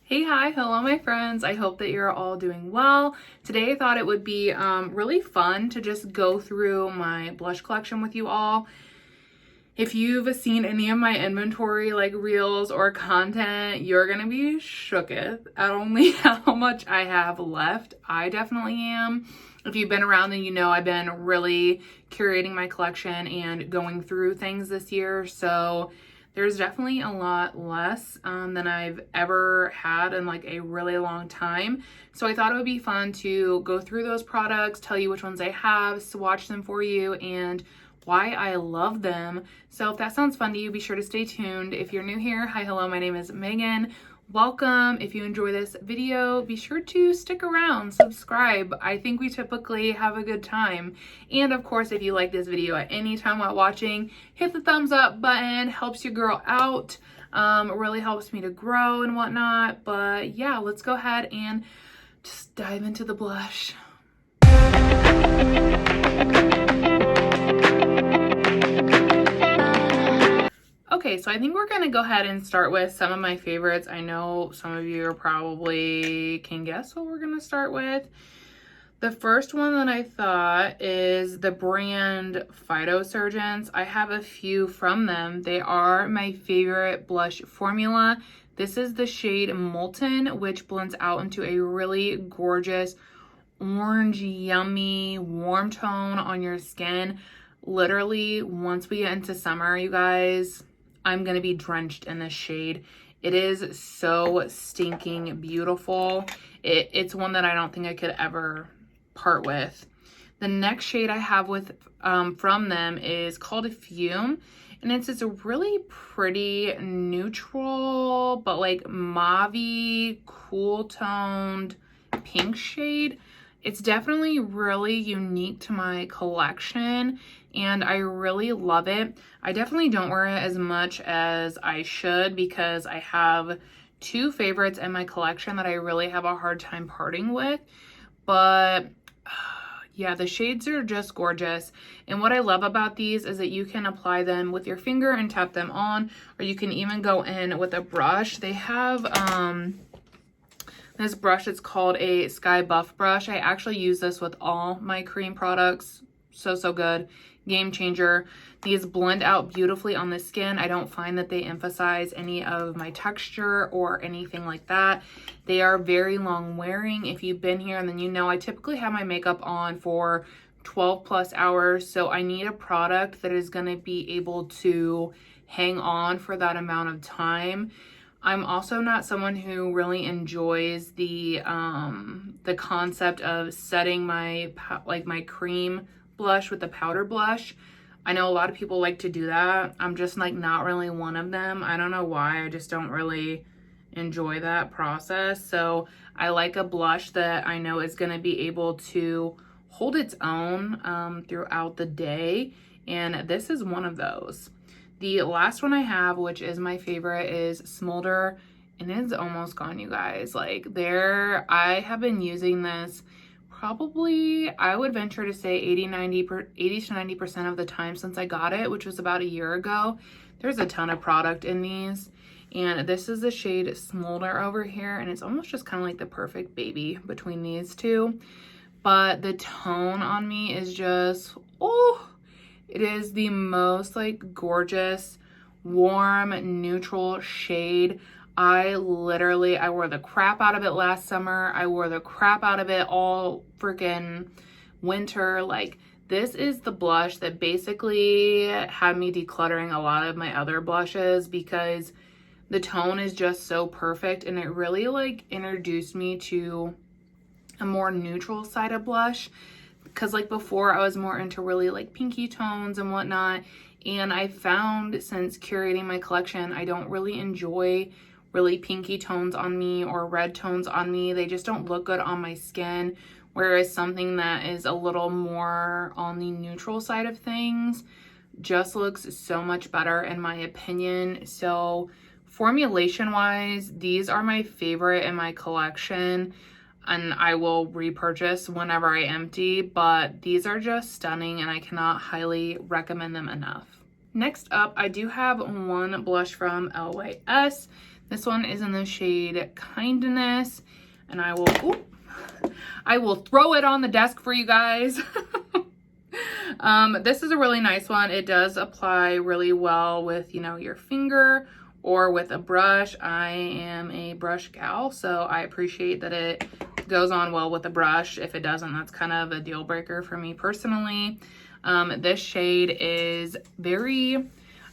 Hey, hi, hello my friends. I hope that you're all doing well. Today I thought it would be really fun to just go through my blush collection with you all. If you've seen any of my inventory like reels or content, you're gonna be shooketh at only how much I have left. I definitely am. If you've been around, then you know I've been really curating my collection and going through things this year. So there's definitely a lot less than I've ever had in like a really long time. So I thought it would be fun to go through those products, tell you which ones I have, swatch them for you, and why I love them. So if that sounds fun to you, be sure to stay tuned. If you're new here, hi, hello, my name is Megan. Welcome. If you enjoy this video, be sure to stick around, subscribe. I think we typically have a good time. And of course, if you like this video at any time while watching, hit the thumbs up button, helps your girl out. Really helps me to grow and whatnot. But yeah, let's go ahead and just dive into the blush. Okay, so I think we're gonna go ahead and start with some of my favorites. I know some of you probably can guess what we're gonna start with. The first one that I thought is the brand Phytosurgence. I have a few from them. They are my favorite blush formula. This is the shade Molten, which blends out into a really gorgeous orange, yummy, warm tone on your skin. Literally, once we get into summer, you guys, I'm gonna be drenched in this shade. It is so stinking beautiful. It's one that I don't think I could ever part with. The next shade I have from them is called Fume, and it's a really pretty neutral but like mauve-y, cool toned pink shade. It's definitely really unique to my collection and I really love it. I definitely don't wear it as much as I should because I have two favorites in my collection that I really have a hard time parting with. But yeah, the shades are just gorgeous. And what I love about these is that you can apply them with your finger and tap them on, or you can even go in with a brush. They have this brush, it's called a Sky Buff brush. I actually use this with all my cream products. So good. Game changer. These blend out beautifully on the skin. I don't find that they emphasize any of my texture or anything like that. They are very long wearing. If you've been here, and then you know I typically have my makeup on for 12 plus hours. So I need a product that is going to be able to hang on for that amount of time. I'm also not someone who really enjoys the concept of setting my cream blush with the powder blush. I know a lot of people like to do that. I'm just like not really one of them. I don't know why. I just don't really enjoy that process. So I like a blush that I know is going to be able to hold its own throughout the day. And this is one of those. The last one I have, which is my favorite, is Smolder, and it's almost gone, you guys. Like I have been using this probably, I would venture to say 80 to 90% of the time since I got it, which was about a year ago. There's a ton of product in these, and this is the shade Smolder over here, and it's almost just kind of like the perfect baby between these two. But the tone on me is just, oh, it is the most like gorgeous, warm, neutral shade. I wore the crap out of it last summer. I wore the crap out of it all freaking winter. Like, this is the blush that basically had me decluttering a lot of my other blushes because the tone is just so perfect, and it really like introduced me to a more neutral side of blush. Because like before, I was more into really like pinky tones and whatnot. And I found since curating my collection, I don't really enjoy really pinky tones on me or red tones on me. They just don't look good on my skin. Whereas something that is a little more on the neutral side of things just looks so much better in my opinion. So formulation wise, these are my favorite in my collection. And I will repurchase whenever I empty, but these are just stunning and I cannot highly recommend them enough. Next up, I do have one blush from LYS. This one is in the shade Kindness, and I will throw it on the desk for you guys. This is a really nice one. It does apply really well with, you know, your finger or with a brush. I am a brush gal, so I appreciate that it goes on well with a brush. If it doesn't, that's kind of a deal breaker for me personally. This shade is very,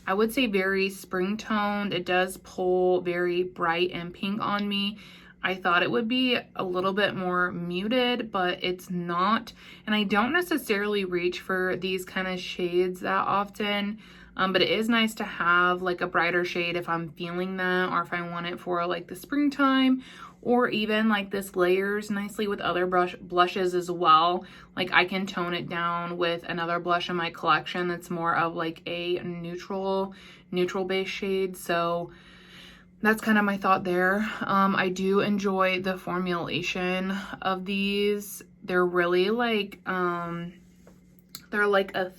I would say very spring toned. It does pull very bright and pink on me. I thought it would be a little bit more muted, but it's not. And I don't necessarily reach for these kind of shades that often, but it is nice to have like a brighter shade if I'm feeling that, or if I want it for like the springtime, or even like this layers nicely with other blushes as well. Like I can tone it down with another blush in my collection that's more of like a neutral base shade. So that's kind of my thought there. I do enjoy the formulation of these. They're really like, they're like a,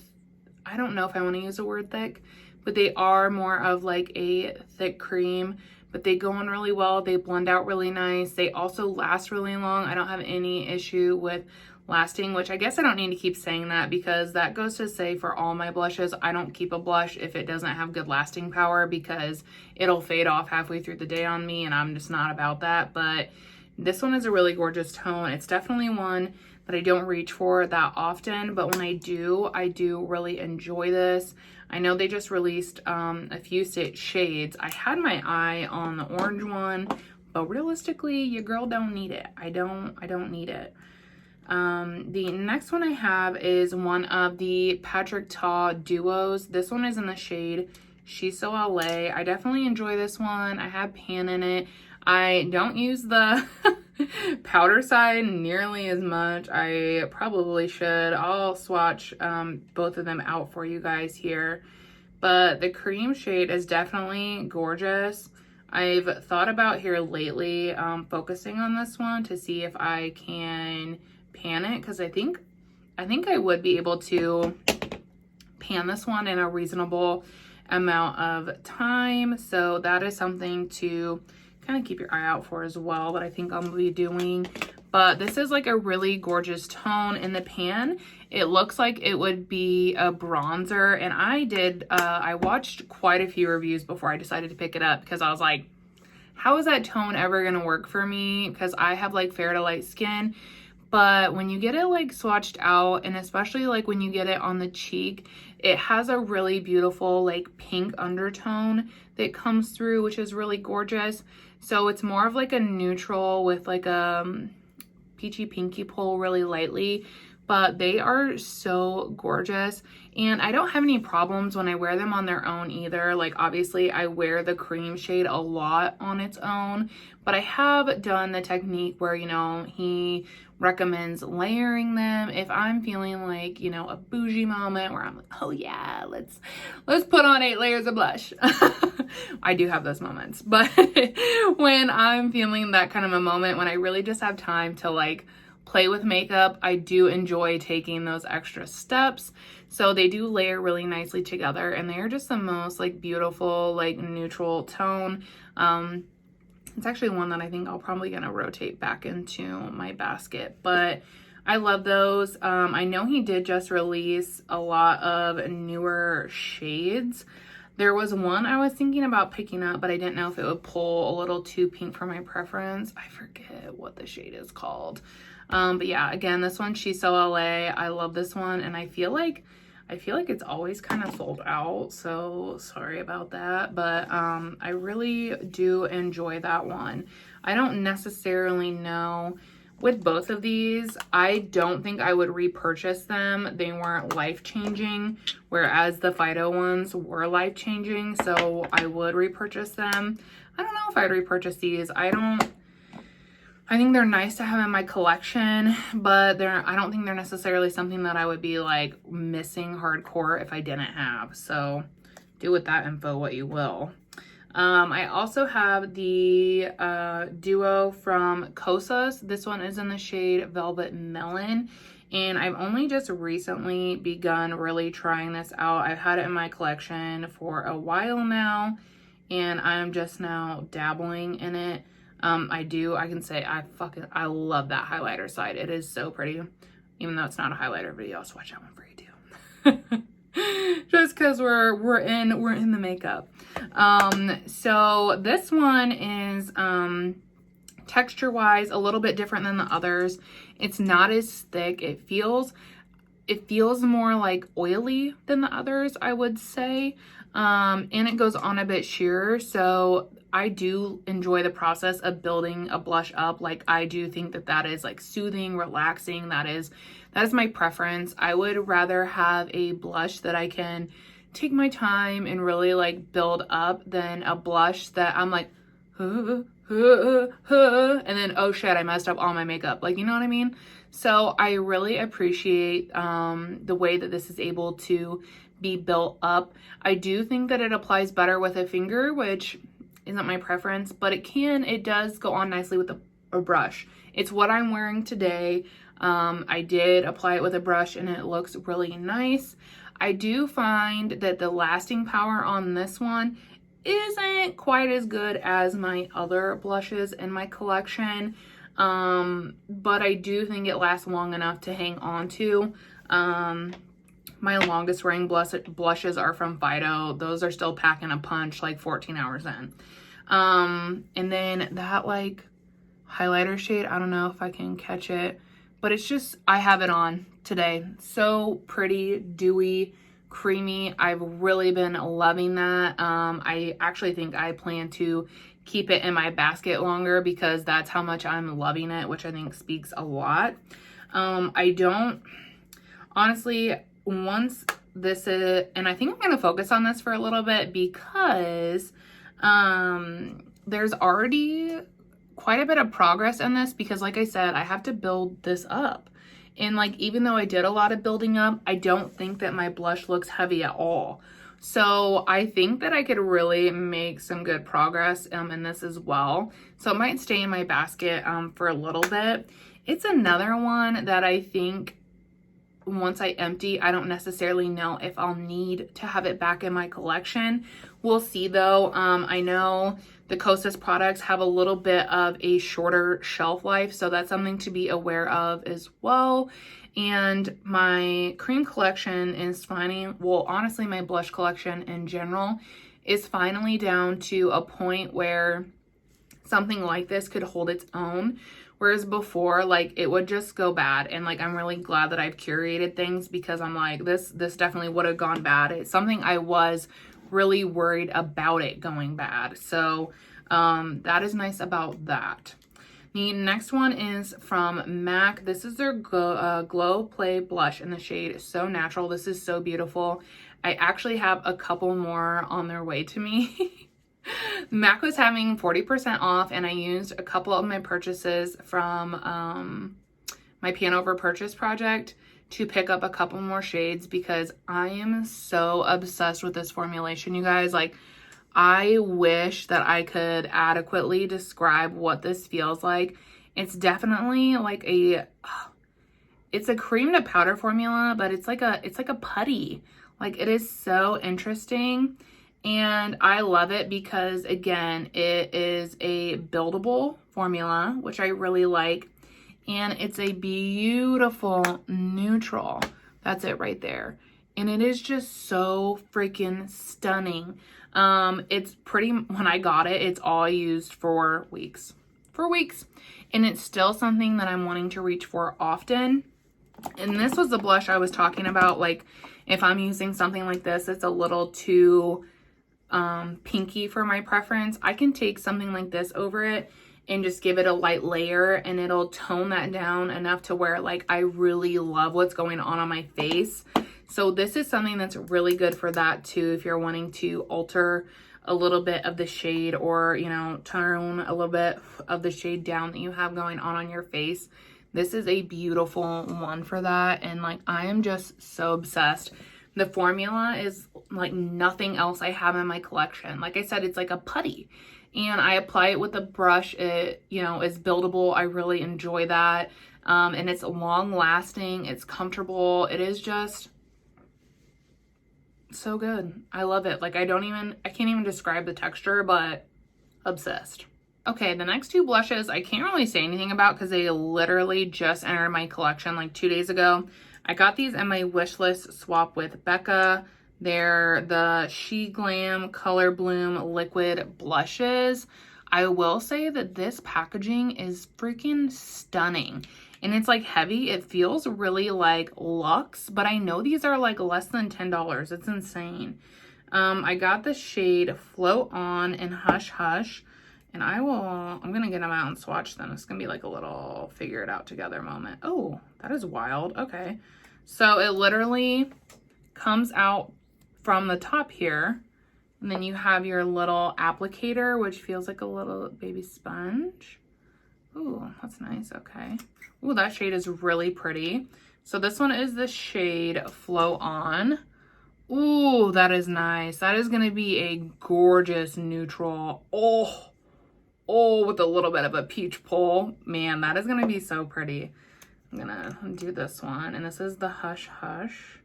I don't know if I want to use the word thick, but they are more of like a thick cream, but they go on really well. They blend out really nice. They also last really long. I don't have any issue with lasting, which I guess I don't need to keep saying that, because that goes to say for all my blushes, I don't keep a blush if it doesn't have good lasting power, because it'll fade off halfway through the day on me, and I'm just not about that. But this one is a really gorgeous tone. It's definitely one that I don't reach for that often, but when I do really enjoy this. I know they just released a few shades. I had my eye on the orange one, but realistically, your girl don't need it. I don't need it. The next one I have is one of the Patrick Ta duos. This one is in the shade She's So LA. I definitely enjoy this one. I have pan in it. I don't use the powder side nearly as much. I probably should. I'll swatch both of them out for you guys here. But the cream shade is definitely gorgeous. I've thought about here lately focusing on this one to see if I can pan it, because I think I would be able to pan this one in a reasonable amount of time. So that is something to kind of keep your eye out for as well, that I think I'll be doing. But this is like a really gorgeous tone. In the pan, it looks like it would be a bronzer, and I watched quite a few reviews before I decided to pick it up, because I was like, how is that tone ever gonna work for me? Because I have like fair to light skin. But when you get it like swatched out, and especially like when you get it on the cheek, it has a really beautiful like pink undertone that comes through, which is really gorgeous. So it's more of like a neutral with like a peachy pinky pull really lightly, but they are so gorgeous. And I don't have any problems when I wear them on their own either. Like obviously I wear the cream shade a lot on its own, but I have done the technique where, you know, he recommends layering them if I'm feeling like, you know, a bougie moment where I'm like, oh yeah, let's put on 8 layers of blush. I do have those moments, but when I'm feeling that kind of a moment, when I really just have time to like play with makeup, I do enjoy taking those extra steps. So they do layer really nicely together, and they are just the most like beautiful like neutral tone. It's actually one that I think I'll probably gonna rotate back into my basket, but I love those. I know he did just release a lot of newer shades. There was one I was thinking about picking up, but I didn't know if it would pull a little too pink for my preference. I forget what the shade is called. But yeah, again, this one, She's So LA. I love this one, and I feel like it's always kind of sold out, so sorry about that, but I really do enjoy that one. I don't necessarily know with both of these. I don't think I would repurchase them. They weren't life-changing, whereas the Phyto ones were life-changing, so I would repurchase them. I don't know if I'd repurchase these. I think they're nice to have in my collection, but I don't think they're necessarily something that I would be like missing hardcore if I didn't have. So do with that info what you will. I also have the duo from Kosas. This one is in the shade Velvet Melon, and I've only just recently begun really trying this out. I've had it in my collection for a while now, and I'm just now dabbling in it. I can say I love that highlighter side. It is so pretty. Even though it's not a highlighter video, I'll swatch that one for you too. Just because we're in the makeup. So this one is texture wise a little bit different than the others. It's not as thick. It feels more like oily than the others, I would say. And it goes on a bit sheerer, so I do enjoy the process of building a blush up. Like, I do think that is like soothing, relaxing. That is my preference. I would rather have a blush that I can take my time and really like build up than a blush that I'm like, and then, oh shit, I messed up all my makeup. Like, you know what I mean? So I really appreciate the way that this is able to be built up. I do think that it applies better with a finger, which isn't my preference, but it does go on nicely with a brush. It's what I'm wearing today. I did apply it with a brush and it looks really nice. I do find that the lasting power on this one isn't quite as good as my other blushes in my collection. But I do think it lasts long enough to hang on to. My longest wearing blushes are from Phyto. Those are still packing a punch like 14 hours in. And then that like highlighter shade, I don't know if I can catch it, but it's just, I have it on today. So pretty, dewy, creamy. I've really been loving that. I actually think I plan to keep it in my basket longer because that's how much I'm loving it, which I think speaks a lot. Honestly, once this is, and I think I'm going to focus on this for a little bit because there's already quite a bit of progress in this because, like I said, I have to build this up. And like, even though I did a lot of building up, I don't think that my blush looks heavy at all. So I think that I could really make some good progress in this as well. So it might stay in my basket for a little bit. It's another one that I think once I empty, I don't necessarily know if I'll need to have it back in my collection. We'll see though. I know the Kosas products have a little bit of a shorter shelf life, so that's something to be aware of as well. And my cream collection is honestly, my blush collection in general is finally down to a point where something like this could hold its own. Whereas before, like, it would just go bad. And like, I'm really glad that I've curated things because I'm like, this definitely would have gone bad. It's something I was really worried about it going bad. So that is nice about that. The next one is from MAC. This is their Glow Play Blush in the shade So Natural. This is so beautiful. I actually have a couple more on their way to me. MAC was having 40% off and I used a couple of my purchases from my Pan Over Purchase project to pick up a couple more shades because I am so obsessed with this formulation, you guys. Like, I wish that I could adequately describe what this feels like. It's definitely like it's a cream to powder formula, but it's like a putty. Like, it is so interesting. And I love it because, again, it is a buildable formula, which I really like. And it's a beautiful neutral. That's it right there. And it is just so freaking stunning. It's pretty, when I got it, it's all used for weeks. And it's still something that I'm wanting to reach for often. And this was the blush I was talking about. Like, if I'm using something like this, it's a little too pinky for my preference. I can take something like this over it and just give it a light layer and it'll tone that down enough to where, like, I really love what's going on my face. So this is something that's really good for that too, if you're wanting to alter a little bit of the shade or, you know, tone a little bit of the shade down that you have going on your face. This is a beautiful one for that. And like, I am just so obsessed. The formula is like nothing else I have in my collection. Like I said, it's like a putty and I apply it with a brush. It, you know, is buildable. I really enjoy that. And it's long lasting. It's comfortable. It is just, So good. I love it. Like I can't even describe the texture, but obsessed. Okay, the next two blushes I can't really say anything about because they literally just entered my collection like 2 days ago. I got these in my wish list swap with Becca. They're the She Glam Color Bloom Liquid Blushes. I will say that this packaging is freaking stunning. And it's like heavy. It feels really like luxe, but I know these are like less than $10. It's insane. I got the shade Float On and Hush Hush. And I'm going to get them out and swatch them. It's going to be like a little figure it out together moment. Oh, that is wild. Okay. So it literally comes out from the top here. And then you have your little applicator, which feels like a little baby sponge. Ooh, that's nice. Okay. Ooh, that shade is really pretty. So this one is the shade Flow On. Ooh, that is nice. That is going to be a gorgeous neutral. Oh, with a little bit of a peach pull. Man, that is going to be so pretty. I'm going to do this one. And this is the Hush Hush.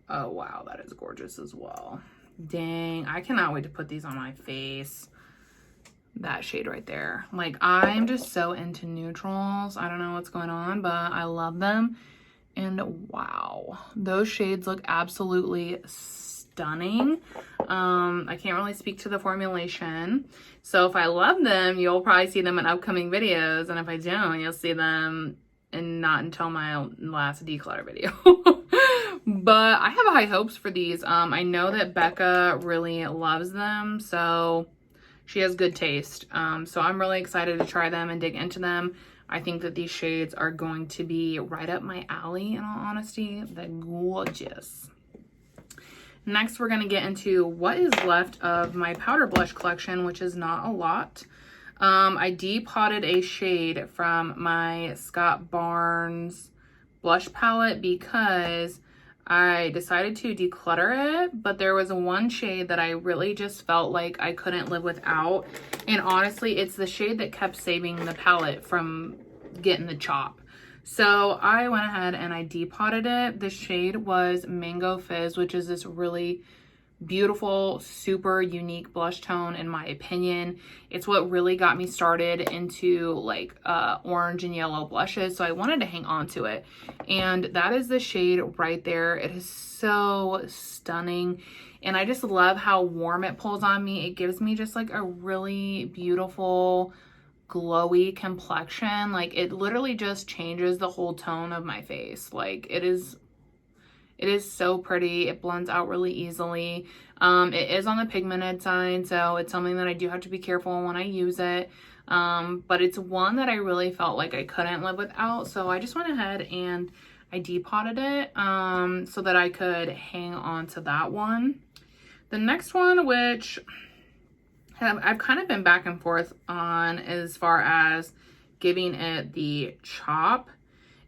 Oh, wow. That is gorgeous as well. Dang. I cannot wait to put these on my face. That shade right there. Like, I'm just so into neutrals. I don't know what's going on, but I love them. And wow. Those shades look absolutely stunning. I can't really speak to the formulation. So if I love them, you'll probably see them in upcoming videos. And if I don't, you'll see them not until my last declutter video. But I have high hopes for these. I know that Becca really loves them. So she has good taste. So I'm really excited to try them and dig into them. I think that these shades are going to be right up my alley, in all honesty. They're gorgeous. Next, we're going to get into what is left of my powder blush collection, which is not a lot. I depotted a shade from my Scott Barnes blush palette because I decided to declutter it, but there was one shade that I really just felt like I couldn't live without. And honestly, it's the shade that kept saving the palette from getting the chop. So I went ahead and I depotted it. The shade was Mago Fizz, which is this really beautiful, super unique blush tone in my opinion. It's what really got me started into like orange and yellow blushes. So I wanted to hang on to it. And that is the shade right there. It is so stunning. And I just love how warm it pulls on me. It gives me just like a really beautiful, glowy complexion. Like it literally just changes the whole tone of my face. Like it is so pretty. It blends out really easily. It is on the pigmented side, so it's something that I do have to be careful when I use it. But it's one that I really felt like I couldn't live without. So I just went ahead and I depotted it so that I could hang on to that one. The next one, which I've kind of been back and forth on as far as giving it the chop.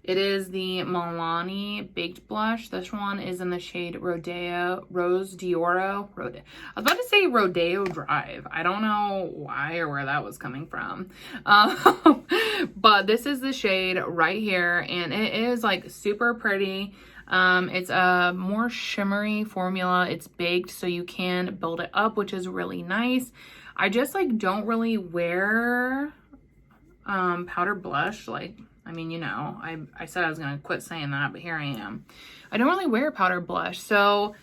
It is the Melon Baked Blush. This one is in the shade Rodeo, Rose Dioro. I was about to say Rodeo Drive. I don't know why or where that was coming from. But this is the shade right here. And it is like super pretty. It's a more shimmery formula. It's baked so you can build it up, which is really nice. I just like don't really wear powder blush. Like, I mean, you know, I said I was going to quit saying that, but here I am. I don't really wear powder blush, so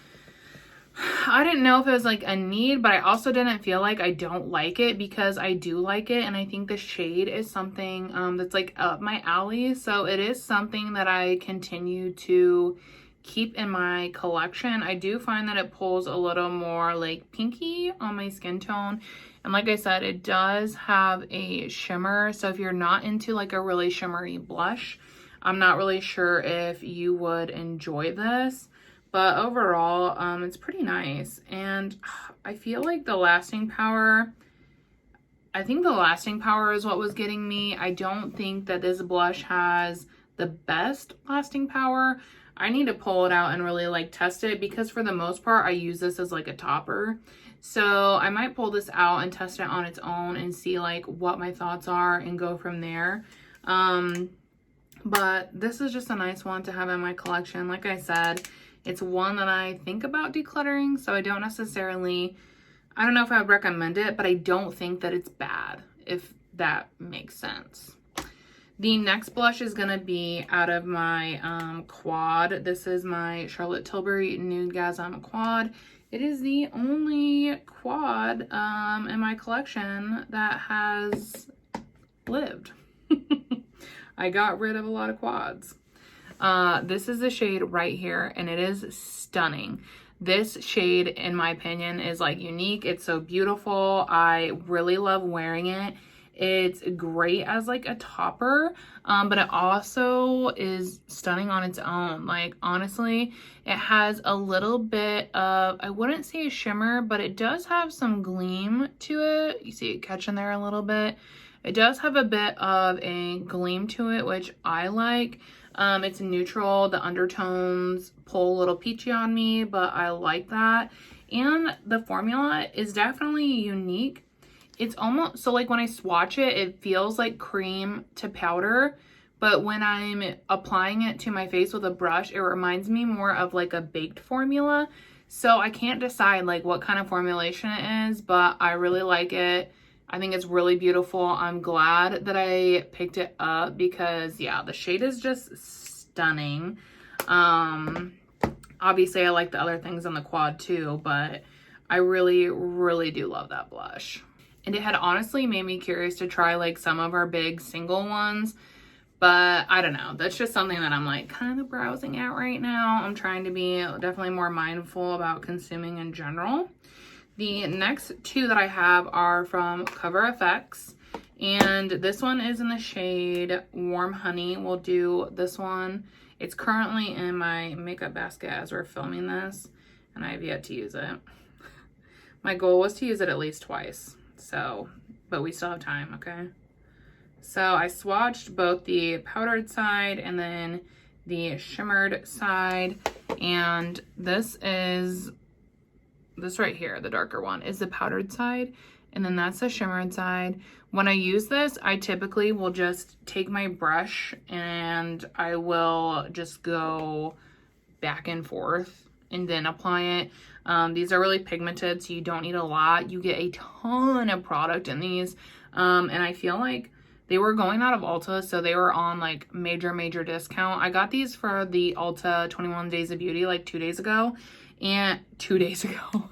I didn't know if it was like a need, but I also didn't feel like I don't like it because I do like it, and I think the shade is something that's like up my alley, so it is something that I continue to keep in my collection. I do find that it pulls a little more like pinky on my skin tone. And like I said, it does have a shimmer. So if you're not into like a really shimmery blush, I'm not really sure if you would enjoy this. But overall, it's pretty nice. And I feel like the lasting power, I think the lasting power is what was getting me. I don't think that this blush has the best lasting power. I need to pull it out and really like test it because for the most part, I use this as like a topper. So I might pull this out and test it on its own and see like what my thoughts are and go from there. But this is just a nice one to have in my collection. Like I said, It's one that I think about decluttering, so I don't necessarily, I don't know if I would recommend it, but I don't think that it's bad, if that makes sense. The next blush is going to be out of my quad. This is my Charlotte Tilbury Nudegasm Quad. It is the only quad in my collection that has lived. I got rid of a lot of quads. This is the shade right here, and it is stunning. This shade, in my opinion, is like unique. It's so beautiful. I really love wearing it. It's great as like a topper, but it also is stunning on its own. Like, honestly, it has a little bit of, I wouldn't say a shimmer, but it does have some gleam to it. You see it catching there a little bit. It does have a bit of a gleam to it, which I like. It's neutral. The undertones pull a little peachy on me, but I like that. And the formula is definitely unique. It's almost, so like when I swatch it, it feels like cream to powder, but when I'm applying it to my face with a brush, it reminds me more of like a baked formula. So I can't decide like what kind of formulation it is, but I really like it. I think it's really beautiful. I'm glad that I picked it up because, yeah, the shade is just stunning. Obviously, I like the other things on the quad too, but I really, really do love that blush. And it had honestly made me curious to try like some of our big single ones, but I don't know. That's just something that I'm like kind of browsing at right now. I'm trying to be definitely more mindful about consuming in general. The next two that I have are from Cover FX, and this one is in the shade Warm Honey. We'll do this one. It's currently in my makeup basket as we're filming this, and I have yet to use it. My goal was to use it at least twice, so, but we still have time, okay? So I swatched both the powdered side and then the shimmered side, and this right here, the darker one, is the powdered side, and then that's the shimmered side. When I use this, I typically will just take my brush and I will just go back and forth and then apply it. These are really pigmented, so you don't need a lot. You get a ton of product in these, and I feel like they were going out of Ulta, so they were on like major discount. I got these for the Ulta 21 Days of Beauty like 2 days ago, and 2 days ago.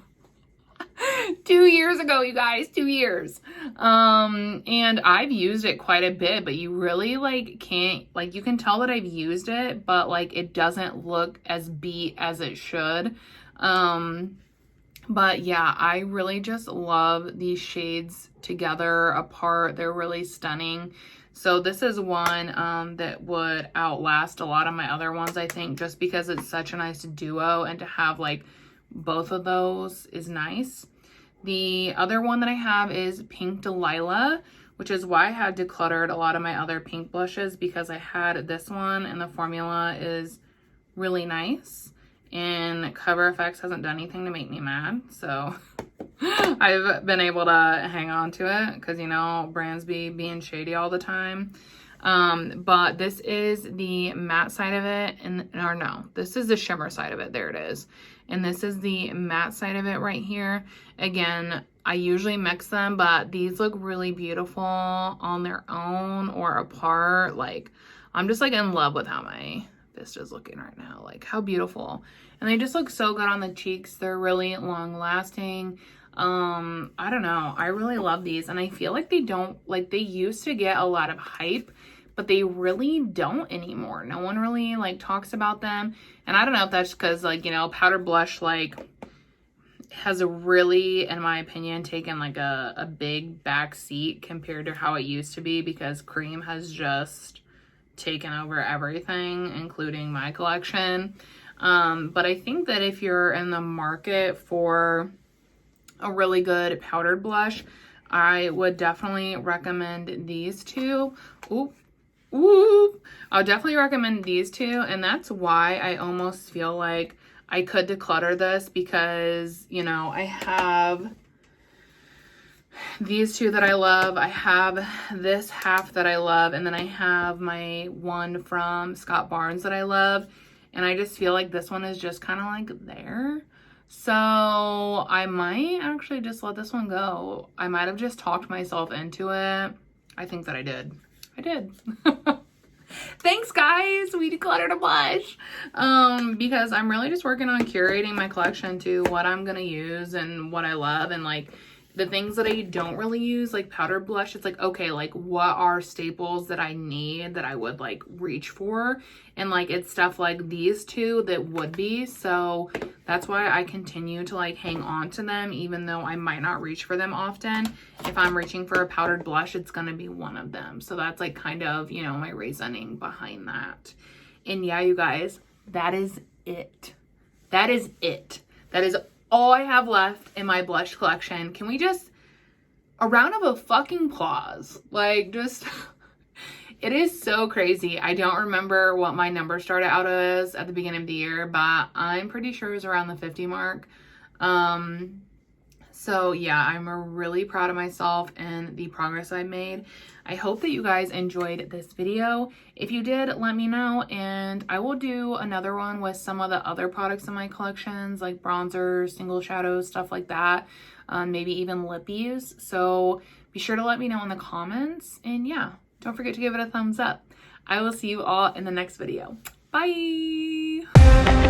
2 years ago, you guys, 2 years. And I've used it quite a bit, but you really like can't, like, you can tell that I've used it, but like it doesn't look as beat as it should. But yeah, I really just love these shades together apart. They're really stunning. So this is one that would outlast a lot of my other ones, I think, just because it's such a nice duo, and to have like both of those is nice. The other one that I have is Pink Delilah, which is why I had decluttered a lot of my other pink blushes, because I had this one and the formula is really nice, and Cover FX hasn't done anything to make me mad, so I've been able to hang on to it because, you know, brands be being shady all the time. But this is the matte side of it, or no, this is the shimmer side of it. There it is. And this is the matte side of it right here. Again, I usually mix them, but these look really beautiful on their own or apart. Like, I'm just like in love with how my fist is looking right now. Like, how beautiful. And they just look so good on the cheeks. They're really long lasting. I don't know. I really love these, and I feel like they don't, like, they used to get a lot of hype, but they really don't anymore. No one really like talks about them. And I don't know if that's because, like, you know, powder blush like has a really, in my opinion, taken like a big back seat compared to how it used to be, because cream has just taken over everything, including my collection. But I think that if you're in the market for a really good powdered blush, I would definitely recommend these two. I would definitely recommend these two, and that's why I almost feel like I could declutter this, because, you know, I have these two that I love, I have this half that I love, and then I have my one from Scott Barnes that I love. And I just feel like this one is just kind of like there. So I might actually just let this one go. I might have just talked myself into it. I think that I did. I did. Thanks guys, we decluttered a blush. Because I'm really just working on curating my collection to what I'm gonna use and what I love, and like the things that I don't really use, like powdered blush, it's like, okay, like what are staples that I need that I would like reach for, and like it's stuff like these two that would be. So that's why I continue to like hang on to them, even though I might not reach for them often. If I'm reaching for a powdered blush, it's gonna be one of them. So that's like kind of, you know, my reasoning behind that. And yeah, you guys, that is it. That is it. That is all I have left in my blush collection. Can we just, a round of a fucking applause? Like, just, it is so crazy. I don't remember what my number started out as at the beginning of the year, but I'm pretty sure it was around the 50 mark. So yeah, I'm really proud of myself and the progress I made. I hope that you guys enjoyed this video. If you did, let me know, and I will do another one with some of the other products in my collections, like bronzers, single shadows, stuff like that. Maybe even lippies. So be sure to let me know in the comments, and yeah, don't forget to give it a thumbs up. I will see you all in the next video. Bye!